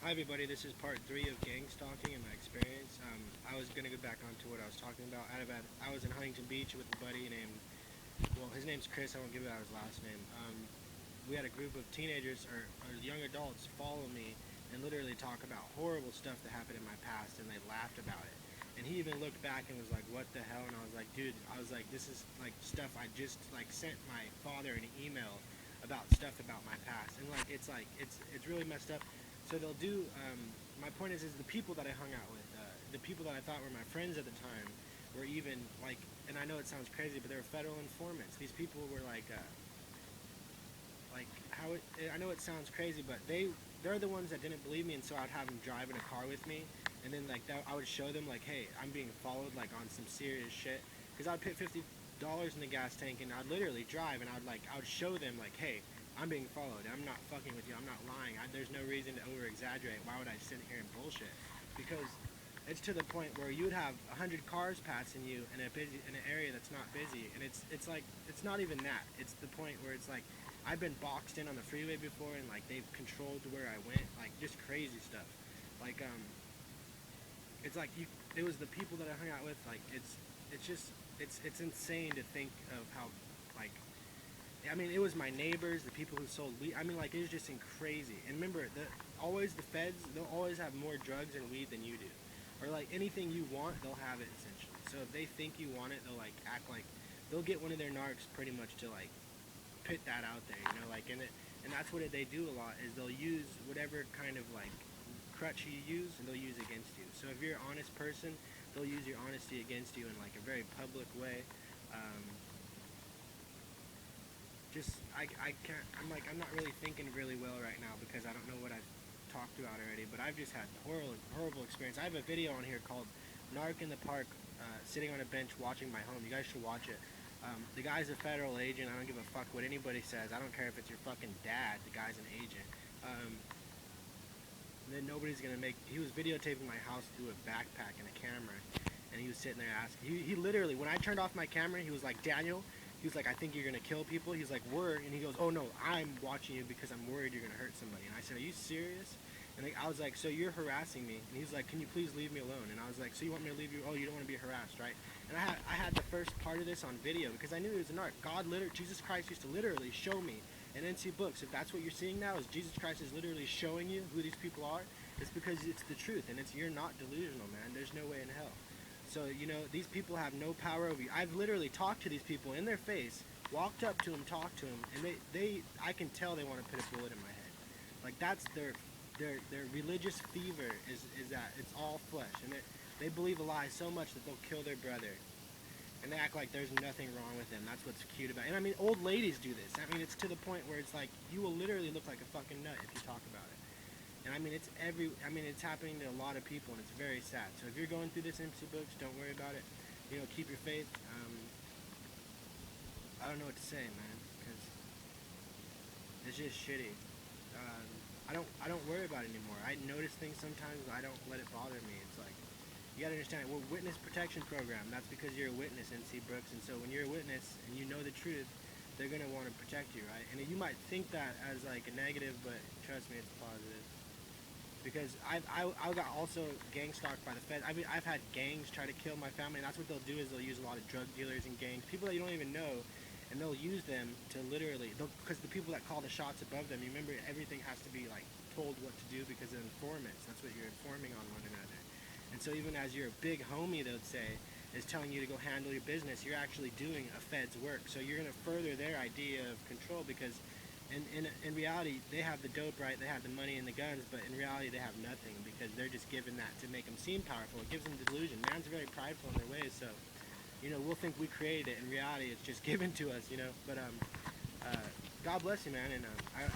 Hi everybody, this is part 3 of gang stalking and my experience. I was going to go back onto what I was talking about. I was in Huntington Beach with a buddy named, well, his name's Chris, I won't give out his last name. We had a group of teenagers or young adults follow me and literally talk about horrible stuff that happened in my past, and they laughed about it. And he even looked back and was like, what the hell? And I was like, dude, this is like stuff I just like sent my father an email about stuff about my past. And it's really messed up. So they'll do. My point is the people that I hung out with, the people that I thought were my friends at the time, were even like, and I know it sounds crazy, but they were federal informants. These people were like how it. I know it sounds crazy, but they're the ones that didn't believe me, and so I'd have them drive in a car with me, and then I would show them like, hey, I'm being followed like on some serious shit, because I'd put $50 in the gas tank, and I'd literally drive, and I would show them like, hey, I'm being followed. I'm not fucking with you. I'm not lying. There's no reason to over exaggerate. Why would I sit here and bullshit? Because it's to the point where you would have 100 cars passing you in in an area that's not busy, and it's like it's not even that. It's the point where it's like I've been boxed in on the freeway before, and like they've controlled where I went, like just crazy stuff. Like it's like it was the people that I hung out with. Like it's just it's insane to think of how like I mean, it was my neighbors, the people who sold weed. I mean, like, it was just crazy. And remember, always the feds, they'll always have more drugs and weed than you do. Or, like, anything you want, they'll have it, essentially. So if they think you want it, they'll, like, act like, they'll get one of their narcs pretty much to, like, put that out there, you know? Like, and that's what they do a lot, is they'll use whatever kind of, like, crutch you use, and they'll use against you. So if you're an honest person, they'll use your honesty against you in, like, a very public way. Um, I can't I'm not really thinking really well right now because I don't know what I've talked about already, but I've just had horrible experience. I have a video on here called Narc in the Park, sitting on a bench watching my home. You guys should watch it. The guy's a federal agent. I don't give a fuck what anybody says. I don't care if it's your fucking dad. The guy's an agent. Then nobody's gonna make. He was videotaping my house through a backpack and a camera, and he was sitting there asking. He literally, when I turned off my camera, he was like, Daniel. He was like, I think you're gonna kill people. He's like, word, and he goes, oh no, I'm watching you because I'm worried you're gonna hurt somebody. And I said, are you serious? And I was like, so you're harassing me? And he's like, can you please leave me alone? And I was like, so you want me to leave you? Oh, you don't want to be harassed, right? And I had the first part of this on video because I knew it was an art. Jesus Christ used to literally show me in NC books. If that's what you're seeing now, is Jesus Christ is literally showing you who these people are. It's because it's the truth, and you're not delusional, man. There's no way in hell. So, you know, these people have no power over you. I've literally talked to these people in their face, walked up to them, talked to them, and I can tell they want to put a bullet in my head. Like, that's their religious fever is that it's all flesh, and they believe a lie so much that they'll kill their brother, and they act like there's nothing wrong with them. That's what's cute about it. And I mean, old ladies do this. I mean, it's to the point where it's like, you will literally look like a fucking nut if you talk about it. And I mean, it's happening to a lot of people, and it's very sad. So if you're going through this MC books, don't worry about it. You know, keep your faith. I don't know what to say, man, because it's just shitty. I don't worry about it anymore. I notice things sometimes, but I don't let it bother me. It's like, you gotta understand, we're witness protection program. That's because you're a witness, NC Brooks. And so when you're a witness and you know the truth, they're gonna want to protect you, right? And you might think that as like a negative, but trust me, it's positive. Because I got also gang stalked by the Fed. I mean, I've had gangs try to kill my family, and that's what they'll do is they'll use a lot of drug dealers and gangs, people that you don't even know, and they'll use them to literally, because the people that call the shots above them, you remember everything has to be like told what to do because they're informants. That's what you're informing on one another. And so even as your big homie, they would say, is telling you to go handle your business, you're actually doing a Fed's work. So you're going to further their idea of control because in reality, they have the dope, right? They have the money and the guns, but in reality, they have nothing because they're just given that to make them seem powerful. It gives them the delusion. Man's very prideful in their ways, so, you know, we'll think we created it. In reality, it's just given to us, you know? But, God bless you, man, and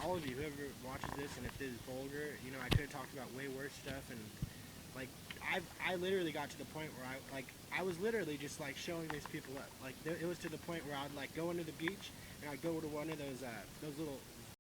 all of you, whoever watches this, and if this is vulgar, you know, I could have talked about way worse stuff, and, like, I literally got to the point where I was literally just, like, showing these people up. Like, it was to the point where I'd, like, go into the beach, and I'd go to one of those little